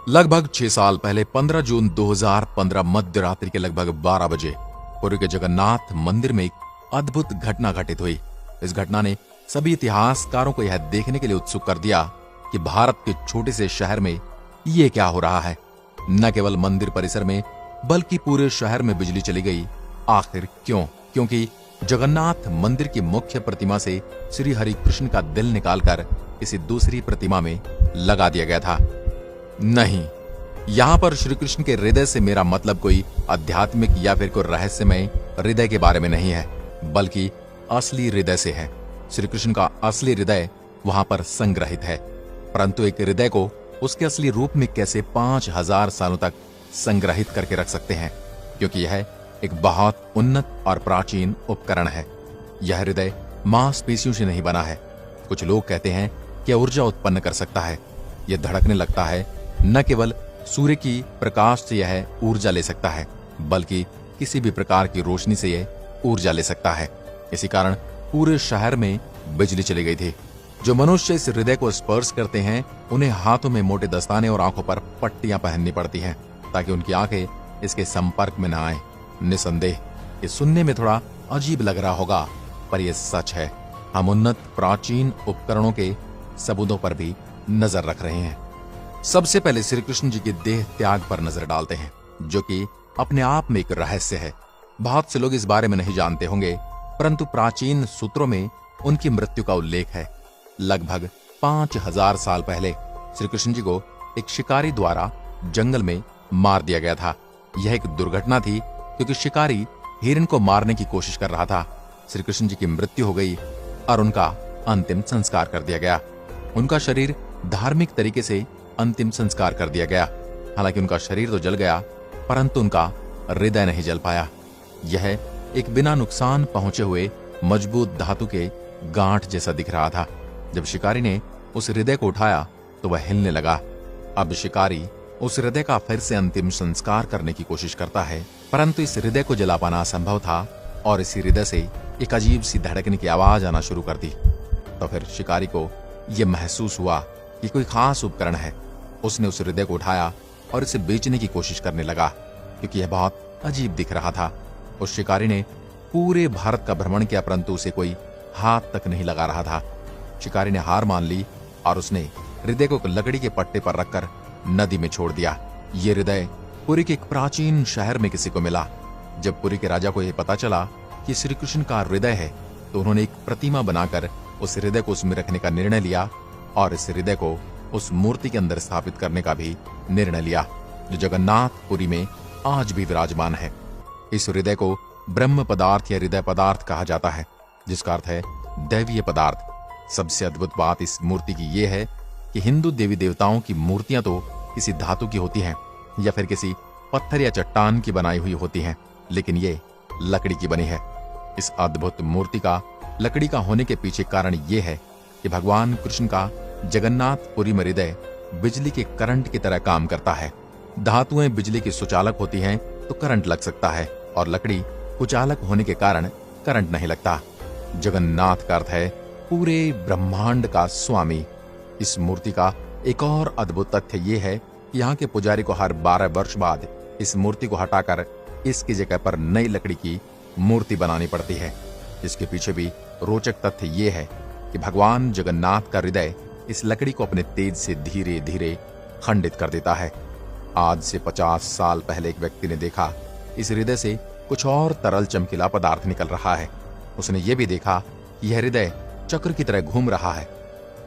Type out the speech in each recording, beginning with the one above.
लगभग 6 साल पहले 15 जून 2015 मध्य रात्रि के लगभग 12 बजे पुरी के जगन्नाथ मंदिर में एक अद्भुत घटना घटित हुई। इस घटना ने सभी इतिहासकारों को यह देखने के लिए उत्सुक कर दिया कि भारत के छोटे से शहर में ये क्या हो रहा है। न केवल मंदिर परिसर में बल्कि पूरे शहर में बिजली चली गई। आखिर क्यों? क्योंकि जगन्नाथ मंदिर की मुख्य प्रतिमा से श्री हरि कृष्ण का दिल निकालकर किसी दूसरी प्रतिमा में लगा दिया गया था। नहीं, यहाँ पर श्री कृष्ण के हृदय से मेरा मतलब कोई आध्यात्मिक या फिर कोई रहस्यमय हृदय के बारे में नहीं है, बल्कि असली हृदय से है। श्री कृष्ण का असली हृदय वहां पर संग्रहित है, परंतु एक हृदय को उसके असली रूप में कैसे 5000 सालों तक संग्रहित करके रख सकते हैं? क्योंकि यह एक बहुत उन्नत और प्राचीन उपकरण है। यह हृदय मांसपेशियों से नहीं बना है। कुछ लोग कहते हैं कि ऊर्जा उत्पन्न कर सकता है। यह धड़कने लगता है। न केवल सूर्य की प्रकाश से यह ऊर्जा ले सकता है, बल्कि किसी भी प्रकार की रोशनी से यह ऊर्जा ले सकता है। इसी कारण पूरे शहर में बिजली चली गई थी। जो मनुष्य इस हृदय को स्पर्श करते हैं, उन्हें हाथों में मोटे दस्ताने और आंखों पर पट्टियां पहननी पड़ती हैं, ताकि उनकी आंखें इसके संपर्क में न आए। निसंदेह ये सुनने में थोड़ा अजीब लग रहा होगा, पर यह सच है। हम उन्नत प्राचीन उपकरणों के सबूतों पर भी नजर रख रहे हैं। सबसे पहले श्री कृष्ण जी के देह त्याग पर नजर डालते हैं, जो कि अपने आप में एक रहस्य है। बहुत से लोग इस बारे में नहीं जानते होंगे, परंतु प्राचीन सूत्रों में उनकी मृत्यु का उल्लेख है। लगभग 5000 साल पहले श्री कृष्ण जी को एक शिकारी द्वारा जंगल में मार दिया गया था। यह एक दुर्घटना थी, क्योंकि शिकारी हिरण को मारने की कोशिश कर रहा था। श्री कृष्ण जी की मृत्यु हो गई और उनका अंतिम संस्कार कर दिया गया। उनका शरीर धार्मिक तरीके से अंतिम संस्कार कर दिया गया। हालांकि उनका शरीर तो जल गया, परंतु उनका हृदय नहीं जल पाया। यह एक बिना नुकसान पहुंचे हुए मजबूत धातु के गांठ जैसा दिख रहा था। जब शिकारी ने उस हृदय को उठाया तो वह हिलने लगा। अब शिकारी उस हृदय का फिर से अंतिम संस्कार करने की कोशिश करता है, परंतु इस हृदय को जला पाना असंभव था और इसी हृदय से एक अजीब सी धड़कने की आवाज आना शुरू कर दी। तो फिर शिकारी को यह महसूस हुआ कि कोई खास उपकरण है। उसने उस हृदय को उठाया और इसे बेचने की कोशिश करने लगा, क्योंकि यह बहुत अजीब दिख रहा था। उस शिकारी ने पूरे भारत का भ्रमण किया, परंतु उसे कोई हाथ तक नहीं लगा रहा था। शिकारी ने हार मान ली और उसने हृदय को लकड़ी के पट्टे पर रखकर नदी में छोड़ दिया। ये हृदय पुरी के एक प्राचीन शहर में किसी को मिला। जब पुरी के राजा को यह पता चला कि श्री कृष्ण का हृदय है, तो उन्होंने एक प्रतिमा बनाकर उस हृदय को उसमें रखने का निर्णय लिया और इस हृदय को उस मूर्ति के अंदर स्थापित करने का भी निर्णय लिया, जो जगन्नाथपुरी में आज भी विराजमान है। इस हृदय को ब्रह्म पदार्थ या हृदय पदार्थ कहा जाता है, जिसका अर्थ है दैवीय पदार्थ। सबसे अद्भुत बात इस मूर्ति की यह है कि हिंदू देवी देवताओं की मूर्तियां तो किसी धातु की होती हैं या फिर किसी पत्थर या चट्टान की बनाई हुई होती हैं, लेकिन ये लकड़ी की बनी है। इस अद्भुत मूर्ति का लकड़ी का होने के पीछे कारण यह है कि भगवान कृष्ण का जगन्नाथपुरी में हृदय बिजली के करंट की तरह काम करता है। धातुएं बिजली की सुचालक होती हैं तो करंट लग सकता है, और लकड़ी कुचालक होने के कारण करंट नहीं लगता। जगन्नाथ का अर्थ है पूरे ब्रह्मांड का स्वामी। इस मूर्ति का एक और अद्भुत तथ्य यह है कि यहाँ के पुजारी को हर 12 वर्ष बाद इस मूर्ति को हटाकर इसकी जगह पर नई लकड़ी की मूर्ति बनानी पड़ती है। इसके पीछे भी रोचक तथ्य यह है कि भगवान जगन्नाथ का हृदय इस लकड़ी को अपने तेज से धीरे धीरे खंडित कर देता है। आज से 50 साल पहले एक व्यक्ति ने देखा इस हृदय से कुछ और तरल चमकीला पदार्थ निकल रहा है। उसने ये भी देखा कि यह हृदय चक्र की तरह घूम रहा है।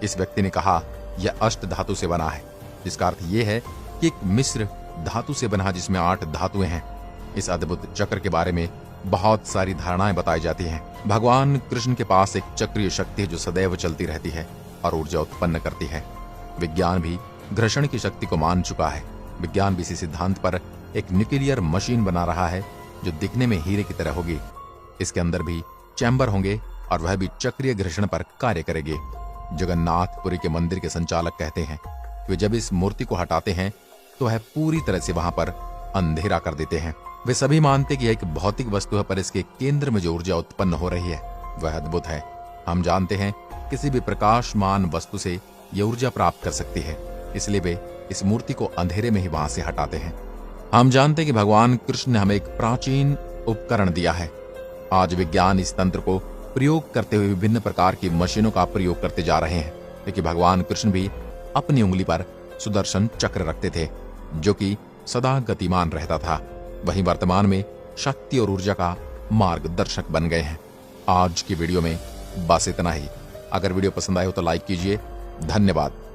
इस व्यक्ति ने कहा यह अष्ट धातु से बना है, जिसका अर्थ यह है कि एक मिश्र धातु से बना जिसमें 8 धातुएं हैं। इस अद्भुत चक्र के बारे में बहुत सारी धारणाएं बताई जाती हैं। भगवान कृष्ण के पास एक चक्रीय शक्ति है जो सदैव चलती रहती है और ऊर्जा उत्पन्न करती है। विज्ञान भी घर्षण की शक्ति को मान चुका है। विज्ञान भी इसी सिद्धांत पर एक न्यूक्लियर मशीन बना रहा है जो दिखने में हीरे की तरह होगी। इसके अंदर भी चैम्बर होंगे और वह भी चक्रीय घर्षण पर कार्य करेगी। जगन्नाथपुरी के मंदिर के संचालक कहते हैं कि वे जब इस मूर्ति को हटाते हैं तो वह पूरी तरह से वहां पर अंधेरा कर देते हैं। वे सभी मानते कि यह एक भौतिक वस्तु है, पर इसके केंद्र में जो ऊर्जा उत्पन्न हो रही है वह अद्भुत है। हम जानते हैं किसी भी प्रकाशमान वस्तु से यह ऊर्जा प्राप्त कर सकती है, इसलिए वे इस मूर्ति को अंधेरे में ही वहां से हटाते हैं। हम जानते हैं कि भगवान कृष्ण ने हमें एक प्राचीन उपकरण दिया है। आज विज्ञान इस तंत्र को प्रयोग करते हुए विभिन्न प्रकार की मशीनों का प्रयोग करते जा रहे हैं, क्योंकि भगवान कृष्ण भी अपनी उंगली पर सुदर्शन चक्र रखते थे, जो कि सदा गतिमान रहता था। वहीं वर्तमान में शक्ति और ऊर्जा का मार्गदर्शक बन गए हैं। आज की वीडियो में बस इतना ही। अगर वीडियो पसंद आए हो तो लाइक कीजिए। धन्यवाद।